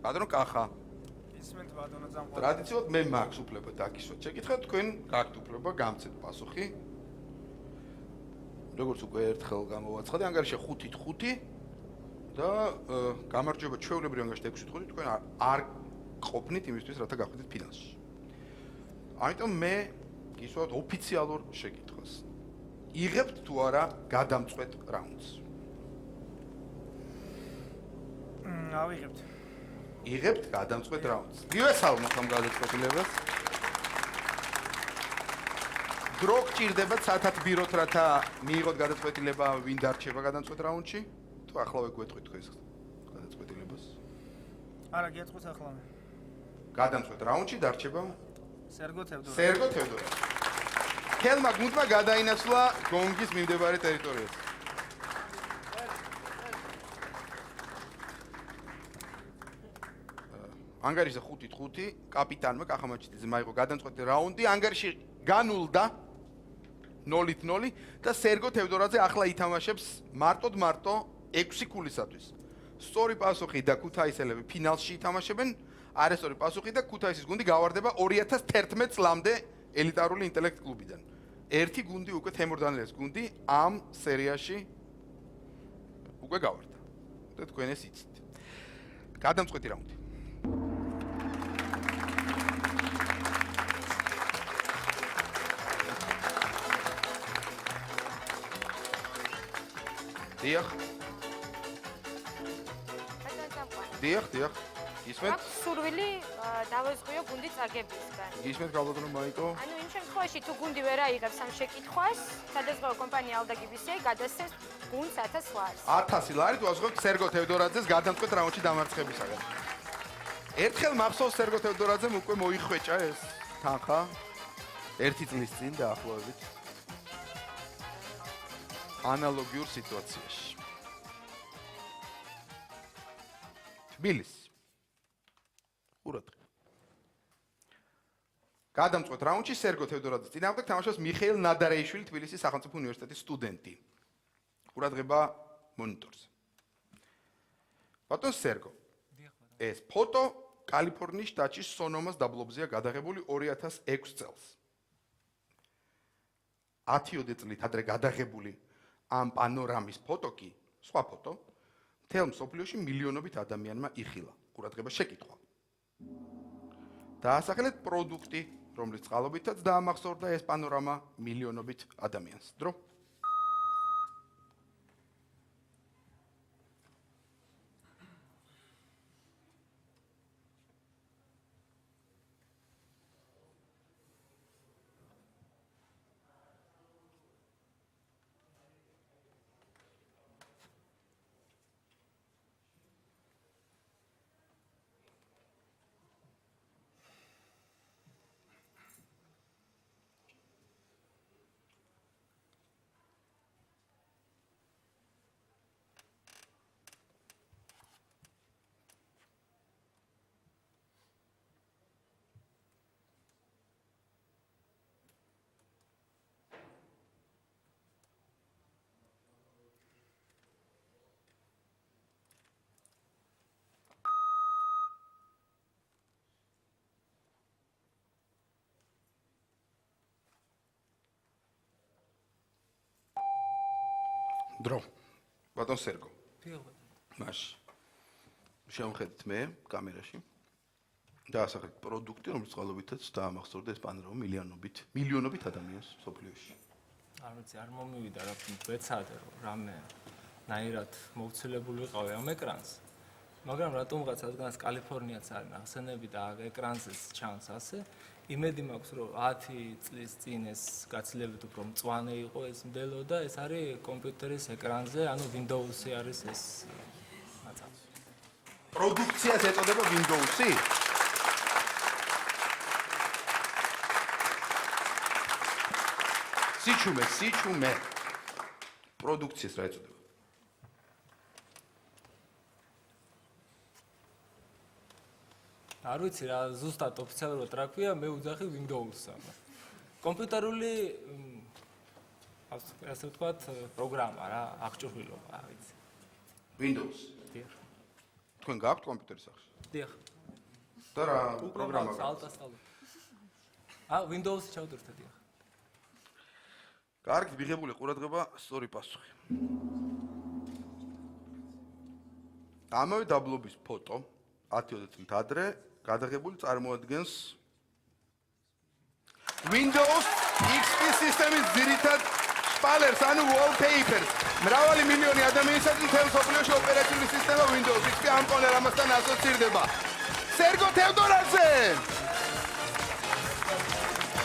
ბატონო კახა. ისმენთ ბატონო ძამყვა. ტრადიციულად მე მაქვს უფლება დაკისვათ. შეკითხა თქვენ გაქვთ უფლება გამცეთ პასუხი. როგორც უკვე ერთხელ გამოვაცხადე, ანგარიში 5-5 და გამარჯვება ჩვეულებრივ ანგარიშში 6-5 თქვენ არ ყოფნით იმისთვის, რათა გახვიდეთ ფინალში. ამიტომ მე გისვათ ოფიციალურ შეკითხვას. იღებთ თუ არა გადამწყვეტ რაუნდს? ავიღებთ. იღებთ გადამწყვეტ რაუნდს. მივესალმოთ ამ გადაწყვეტილებას. დრო გჭირდებათ სათათბიროთ, რათა მიიღოთ გადაწყვეტილება, ვინ დარჩება გადამწყვეტ რაუნდში? თუ ახლავე გვეტყვით თქვენს გადაწყვეტილებას? არა, გეტყვით ახლავე. გადამწყვეტ რაუნდში დარჩება სერგო თევდორაძე. სერგო თევდორაძე. ხელმა გუნდმა გადაინაცვლა გონგის მიმდებარე ტერიტორიაზე. ანგარიშზე 5-5 კაპიტანმა კახამაჩიძემ აიღო გადამწყვეტი რაუნდი, ანგარიში განულდა 0-0 და სერგო თევდორაძე ახლა ითამაშებს მარტო 6 ქულისათვის. სწორი პასუხი და ქუთაისელები ფინალში ითამაშებენ, არასწორი პასუხი და ქუთაისის გუნდი გავარდება 2011 წლამდე ელიტარული ინტელექტ კლუბიდან. ერთი გუნდი უკვე თემურდანელის გუნდი ამ სერიაში უკვე გავარდა. და თქვენ ეს იცით. გადამწყვეტი რაუნდი. დიახ. დიახ. ისმეთ? სურვილი დავეზღვიო გუნდი წარგებისგან. ისმეთ გალბატონო მაიკო? ანუ იმ შემთხვევაში თუ გუნდი ვერ აიღებს ამ შეკითხვას, სადაზღვევო კომპანია ალდაგიბისე გადასცემს გუნდს 1000 ლარს. 1000 ლარი თუ ასღებთ სერგო თევდორაძეს გადამწყვეტ რაუნდში დამარცხებისაგან. ერთხელ მახსოვს სერგო თევდორაძემ უკვე მოიხვეჭა ეს თანხა 1 წლის წინ დაახლოებით. ანალოგიურ სიტუაციაში. თბილისი. ყურადღება. გადამწყვეტ რაუნდში სერგო თევდორაძის წინააღმდეგ თამაშობს მიხეილ ნადარეიშვილი, თბილისის სახელმწიფო უნივერსიტეტის სტუდენტი. ყურადღება მონიტორზე. ბატონ სერგო. ეს ფოტო კალიფორნიის შტატში სონომას დაბლობზეა გადაღებული 2006 წელს. 10 წლით ადრე გადაღებული ამ პანორამის ფოტო კი, სხვა ფოტო, მთელ მსოფლიოში მილიონობით ადამიანმა იხილა. ყურადღება შეკითხვა. დაასახელეთ პროდუქტი, რომლის წყალობითაც დაამახსოვრდა ეს პანორამა მილიონობით ადამიანს. დრო. დრო. ბატონ სერგო. მაშ. შევხედეთ მე კამერაში. დაასახელეთ პროდუქტი, რომლის წყალობითაც დაამახსოვრდა ეს პანორამა მილიონობით ადამიანს სოფლიოში. არ ვიცი, არ მომივიდა რა ვეცადე რომ რამე ნაირად მოვცილებული ვიყავი ამ ეკრანს. მაგრამ რატომღაც რადგანაც კალიფორნიაც არის ნახსენები და ეკრანზეც ჩანს ასე, იმედი მაქვს რომ 10 წლის წინ ეს გაცილებით უფრო მწვანე იყო ეს მდელო და ეს არის კომპიუტერის ეკრანზე, ანუ Windows-ი არის ეს ნაწილი. პროდუქციას ეწოდება Windows-ი? სიჩუმე. პროდუქციას რა ეწოდება? არ ვიცი რა, ზუსტად ოფიციალურად რა ქვია, მე ვუძახი Windows-ს. კომპიუტერული ასე ვთქვათ, პროგრამა რა, აღჭურვილობა, რა ვიცი. Windows. თქვენ გაქვთ კომპიუტერი სახში? დიახ. და რა პროგრამა გაქვთ? ალტასტალო. Windows-ი ჩავდურთა დიახ. კარგი, მიღებული ყურადღება, სწორი პასუხი. ამავე დაბლობის ფოტო 10-20 წლით ადრე გადაღებული წარმოადგენს Windows XP სისტემის ძირითად შპალერს, ანუ wallpapers. მრავალი მილიონი ადამიანისათვის მთელ მსოფლიოში ოპერაციული სისტემა Windows XP ამ პონერ ამასთან ასოცირდება.